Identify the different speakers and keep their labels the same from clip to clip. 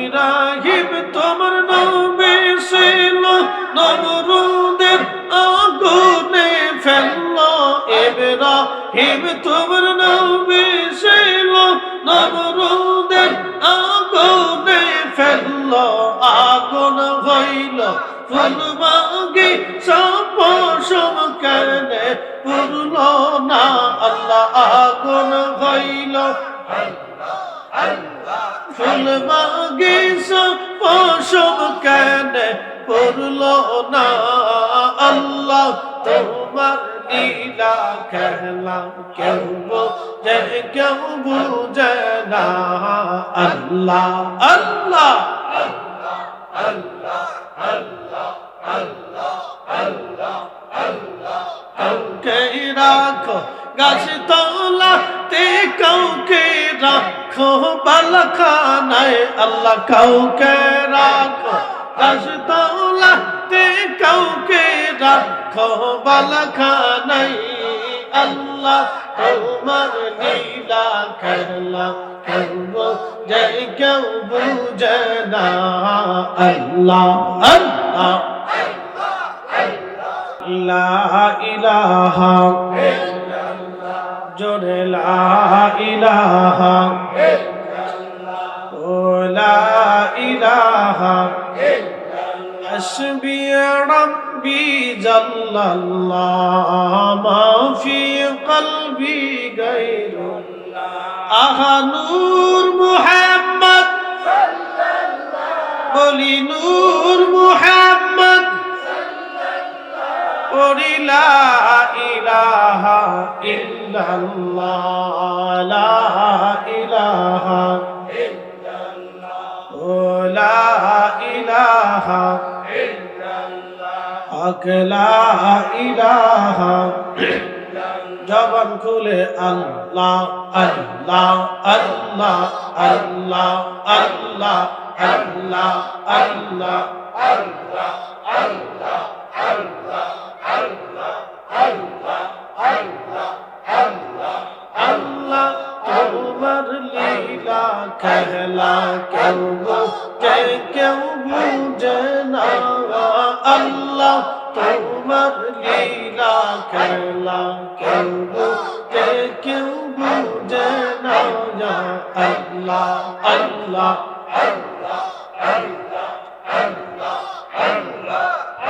Speaker 1: ইব্রাহিম তোমার নবী ছিল, নমরুদের আগুনে ফেললো। ইব্রাহিম তোমার নবী ছিল, নমরুদের আগুনে ফেললো। আগুন হইল ফুলবাগি সপশম কেনে পুরল না। আল্লাহ আগুন হইল ফুলবাগি সপশম কেনে পুরল না। আল্লাহ তোমার লীলা খেলা কেউ বোঝে কেউ বুঝে না। আল্লাহ আল্লাহ কাউকে রাখো গাছ তলাতে, কাউকে রাখো বালখানায়। আল্লাহ কাউকে রাখো গাছ তলাতে, কাউকে রাখো বালখানায়। আল্লাহ তোমার লীলা খেলা কেউ বোঝে কেউ বুঝে না। আল্লাহ আল্লাহ লা ইলাহা জোরে লা ইলাহা ও লা ইলাহা হাসবি রাব্বি জাল্লাল্লাহ মা ফি কলবি গায়রুল্লাহ। আহা নূর মুহাম্মদ বলি নূর মুহাম্মদ বলি লা ইলাহা ইল্লাল্লাহ লা ইলাহা ইল্লাল্লাহ ও লা ইলাহা ইল্লাল্লাহ লা ইলাহা জবান খুলে আল্লাহ আল্লাহ আল্লাহ আল্লাহ আল্লাহ আল্লাহ আল্লাহ আল্লাহ আল্লাহ আল্লাহ আল্লাহ আল্লাহ আল্লাহ আল্লাহ আল্লাহ তোমার লীলা খেলা কেউ বোঝে কেউ বুঝে না। আল্লাহ তোমার লীলা খেলা কেউ বোঝে কেউ বুঝে না। আল্লাহ আল্লাহ আল্লাহ আল্লাহ আল্লাহ আল্লাহ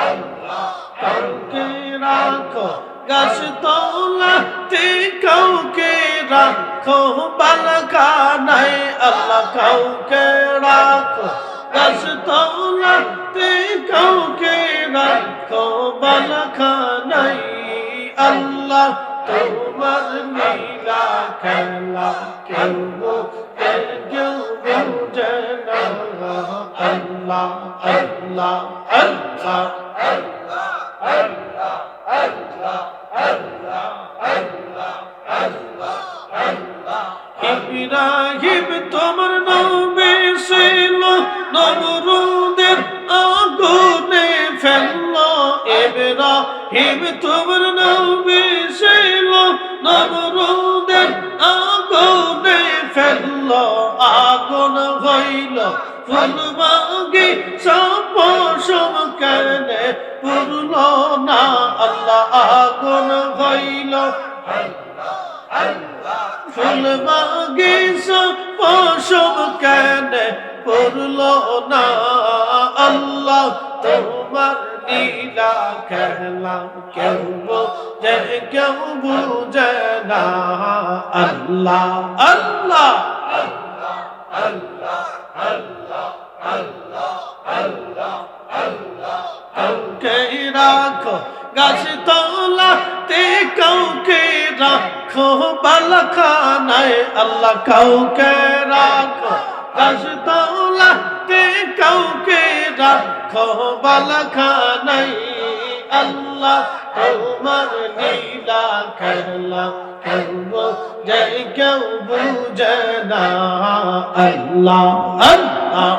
Speaker 1: আল্লাহ কাউকে রাখো গাছ তলাতে, কাউকে রাখো বালখানায়। আল্লাহ কাউকে রাখো গাছ তলাতে, কাউকে রাখো বালখানায়। আল্লাহ তোমার লীলা খেলা কেউ বোঝে কেউ বুঝে না। আল্লাহ আল্লাহ আল্লাহ আল্লাহ আল্লাহ আল্লাহ আল্লাহ আল্লাহ আল্লাহ আল্লাহ ইব্রাহিম তোমার নবী ছিল, নমরুদের আগুনে ফেললো। ইব্রাহিম তোমার নবী ছিল, নমরুদের আগুনে ফেললো। আগুন হইল ফুলবাগি সপশম কেনে পুরল না। আল্লাহ আগুন হইল ফুলবাগি সপশম কেনে পুরল না। আল্লাহ তোমার লীলা খেলা কেউ বোঝে কেউ বুঝে না। আল্লাহ আল্লাহ আল্লাহ আল্লাহ আল্লাহ আল্লাহ আল্লাহ আল্লাহ কাউকে রাখো গাছ তলাতে, কাউকে রাখো বালখানায়। আল্লাহ কাউকে রাখো গাছ তলাতে, কাউকে রাখো বালখানায়। আল্লাহ তোমার লীলা খেলা কেউ বোঝে কেউ বুঝে না। আল্লাহ আল্লাহ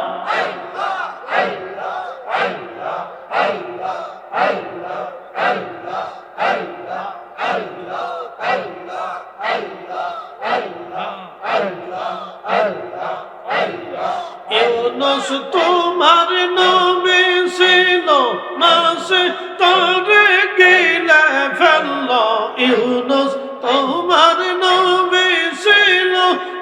Speaker 1: কেউ ইউনুস তোমার নবী ছিল মাসে তারে গিলে ফেললো ইউনুস তোমার নবী ছিল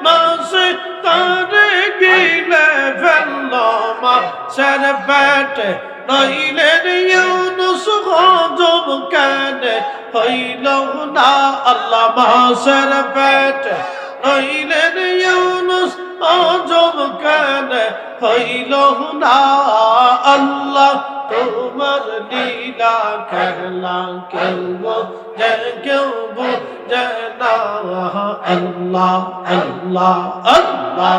Speaker 1: মাসে তারে গিলে ফেললো মাছের পেটে নইলেন ইউনুস হজম কেন হইল না আল্লাহ মাছের পেটে নইলেন ইউনুস হজম কেন হইল না আল্লাহ তোমার লীলা খেলা কেউ বুঝে না আল্লাহ আল্লাহ আল্লাহ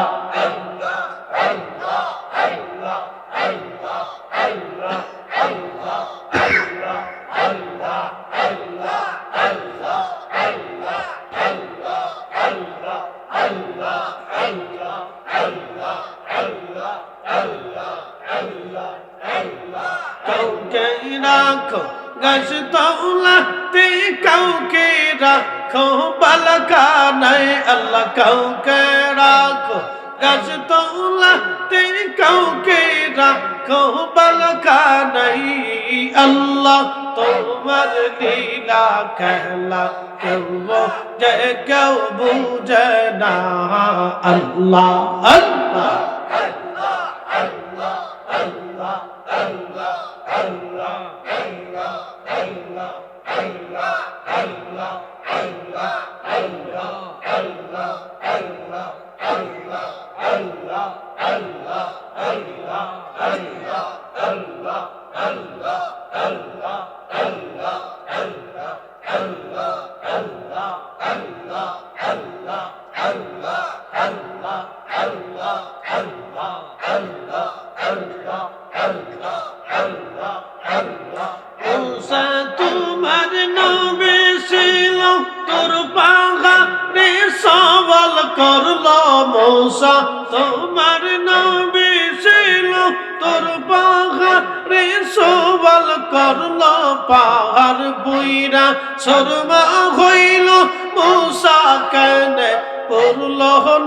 Speaker 1: কাউকে রাখো গাছ তলাতে কাউকে রাখো বালকা নাই আল্লাহ কাউকে রাখো গাছ তলাতে কাউকে রাখো বালকা নাই আল্লাহ তোমার লীলা খেলা কেউ বুঝে না আল্লাহ আল্লাহ তোমার নবী ছিল তোর পাহাড়ে সওয়াল করলো মূসা তোমার নবী ছিল তোর পাহাড়ে সওয়াল করলো পাহাড় বুইরা শর্মা হইল মূসা কেন পড়ল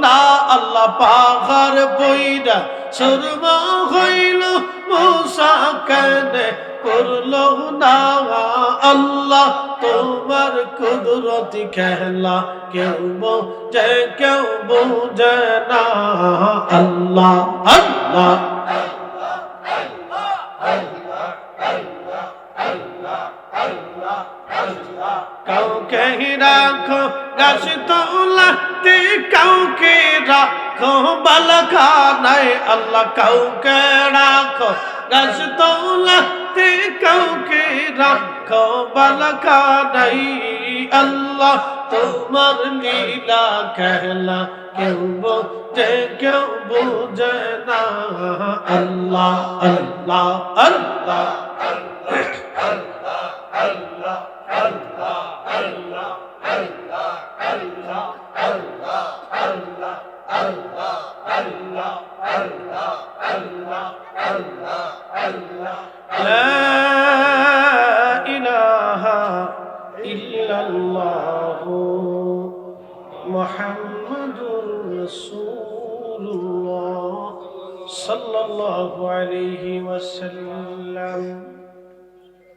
Speaker 1: না আল্লাহ পাহাড় বুইরা শর্মা হইল মূসা কেন পড়ল না আল্লাহ তোমার কুদরতি খেলা কেউ বুঝে না আল্লাহ আল্লাহ কাউকে রাখো গাছ তলাতে কাউকে রাখো বালকা নাই আল্লাহ কাউকে রাখো গাছ তলাতে কাউকে রাখো বালকা নাই আল্লাহ তোমার লীলা খেলা কেউ বুঝে না আল্লাহ আল্লাহ আল্লাহ لا إله إلا الله محمد رسول الله صلى الله عليه وسلم